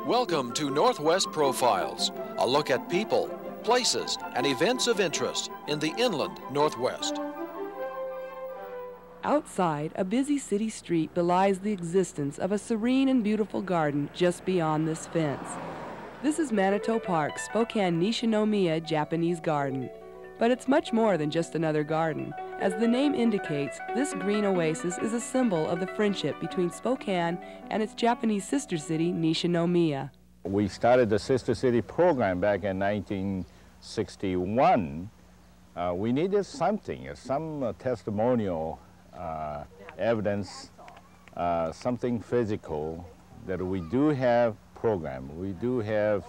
Welcome to Northwest Profiles, a look at people, places, and events of interest in the inland Northwest. Outside, a busy city street belies the existence of a serene and beautiful garden just beyond this fence. This is Manito Park's Spokane Nishinomiya Japanese Garden. But it's much more than just another garden. As the name indicates, this green oasis is a symbol of the friendship between Spokane and its Japanese sister city, Nishinomiya. We started the Sister City program back in 1961. We needed something, some testimonial evidence, something physical that we do have program. We do have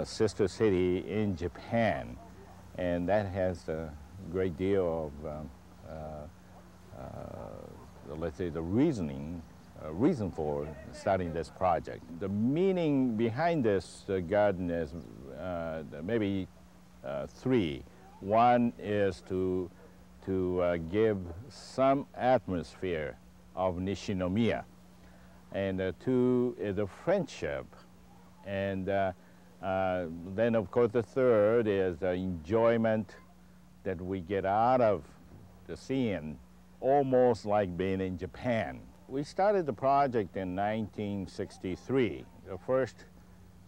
Sister City in Japan, and that has a great deal of, let's say, the reason for starting this project. The meaning behind this garden is maybe three. One is to give some atmosphere of Nishinomiya, and two is the friendship, and then of course the third is the enjoyment that we get out of the scene, almost like being in Japan. We started the project in 1963. The first,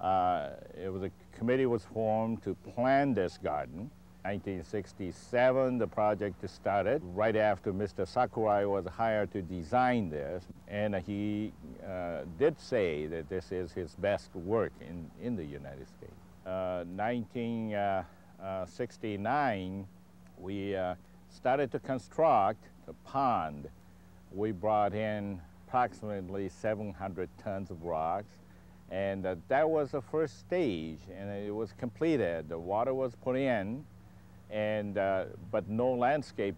a committee was formed to plan this garden. 1967, the project started right after Mr. Sakurai was hired to design this, and he did say that this is his best work in the United States. 1969, we started to construct the pond. We brought in approximately 700 tons of rocks, and that was the first stage, and it was completed. The water was put in, and but no landscape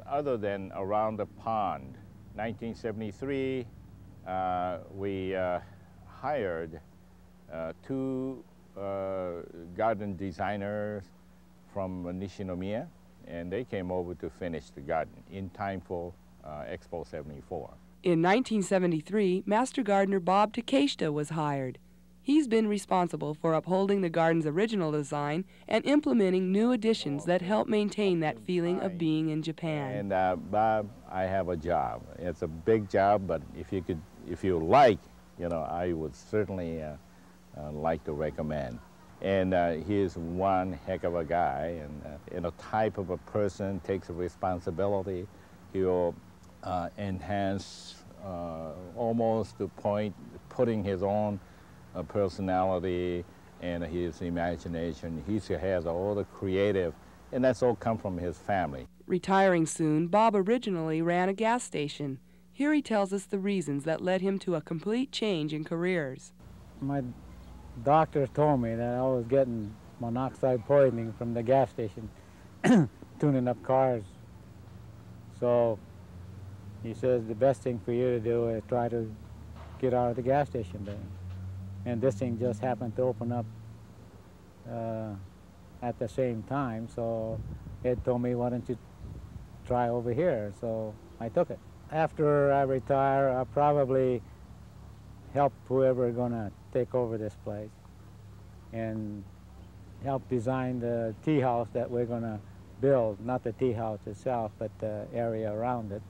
other than around the pond. 1973, we hired two garden designers from Nishinomiya, and they came over to finish the garden in time for Expo 74. In 1973, Master Gardener Bob Takeshita was hired. He's been responsible for upholding the garden's original design and implementing new additions that help maintain that feeling of being in Japan. And Bob, I have a job. It's a big job, but if you like, I would certainly like to recommend. And he is one heck of a guy, and a type of a person, takes a responsibility. He'll enhance almost the point, putting his own personality and his imagination. He has all the creative, and that's all come from his family. Retiring soon, Bob originally ran a gas station. Here he tells us the reasons that led him to a complete change in careers. My doctor told me that I was getting monoxide poisoning from the gas station, tuning up cars. So he says the best thing for you to do is try to get out of the gas station business. And this thing just happened to open up at the same time, so it told me, why don't you try over here? So I took it. After I retire, I'll probably help whoever is going to take over this place and help design the tea house that we're going to build, not the tea house itself, but the area around it.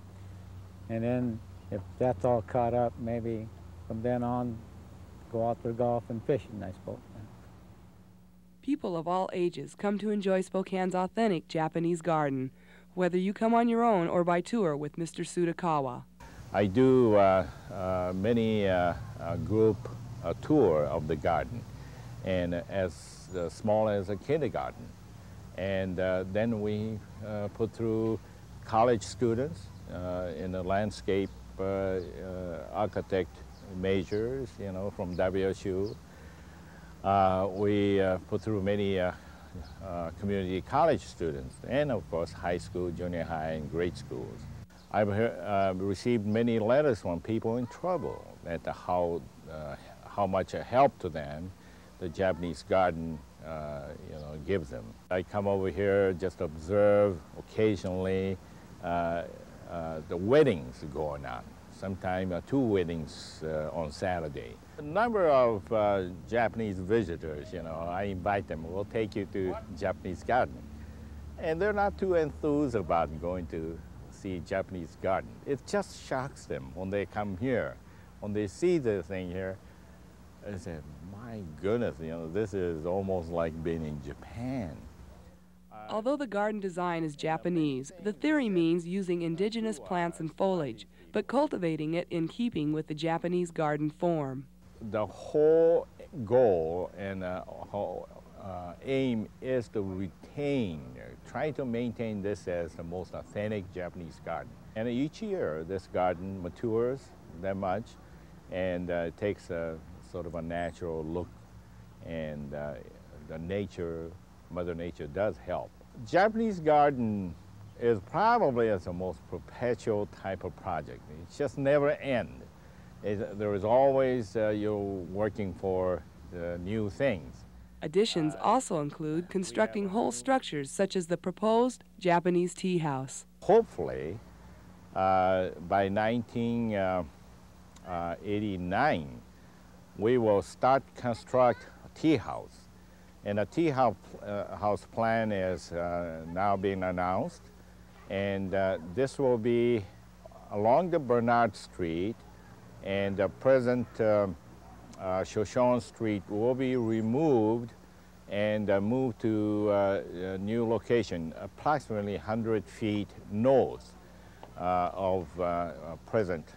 And then if that's all caught up, maybe from then on, go out for golf and fishing, I suppose. People of all ages come to enjoy Spokane's authentic Japanese garden, whether you come on your own or by tour with Mr. Sudakawa. I do many group tour of the garden, and as small as a kindergarten. And then we put through college students in the landscape architect majors, from WSU. We put through many community college students, and of course high school, junior high, and grade schools. I've received many letters from people in trouble at how much a help to them the Japanese garden gives them. I come over here, just observe occasionally the weddings going on. sometimes 2 weddings on Saturday. A number of Japanese visitors, I invite them, we'll take you to Japanese garden. And they're not too enthused about going to see Japanese garden. It just shocks them when they come here. When they see the thing here, they say, my goodness, this is almost like being in Japan. Although the garden design is Japanese, the theory means using indigenous plants and foliage, but cultivating it in keeping with the Japanese garden form. The whole goal and aim is to retain, try to maintain this as the most authentic Japanese garden. And each year, this garden matures that much, and it takes a sort of a natural look, and the nature, Mother Nature does help. Japanese garden is probably the most perpetual type of project. It just never ends. There is always you're working for new things. Additions also include constructing whole structures such as the proposed Japanese tea house. Hopefully, by 1989, we will start construct a tea house. And a tea house plan is now being announced. And this will be along the Bernard Street, and the present Shoshone Street will be removed and moved to a new location, approximately 100 feet north of present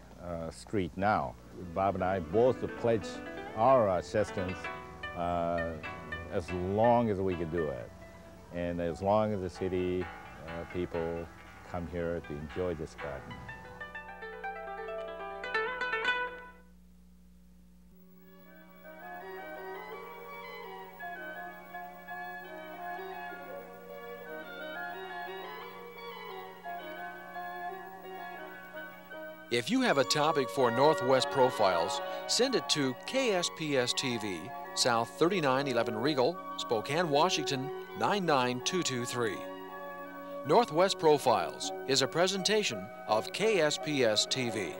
street now. Bob and I both pledge our assistance as long as we can do it, and as long as the city people come here to enjoy this garden. If you have a topic for Northwest Profiles, send it to KSPS TV, South 3911 Regal, Spokane, Washington 99223. Northwest Profiles is a presentation of KSPS TV.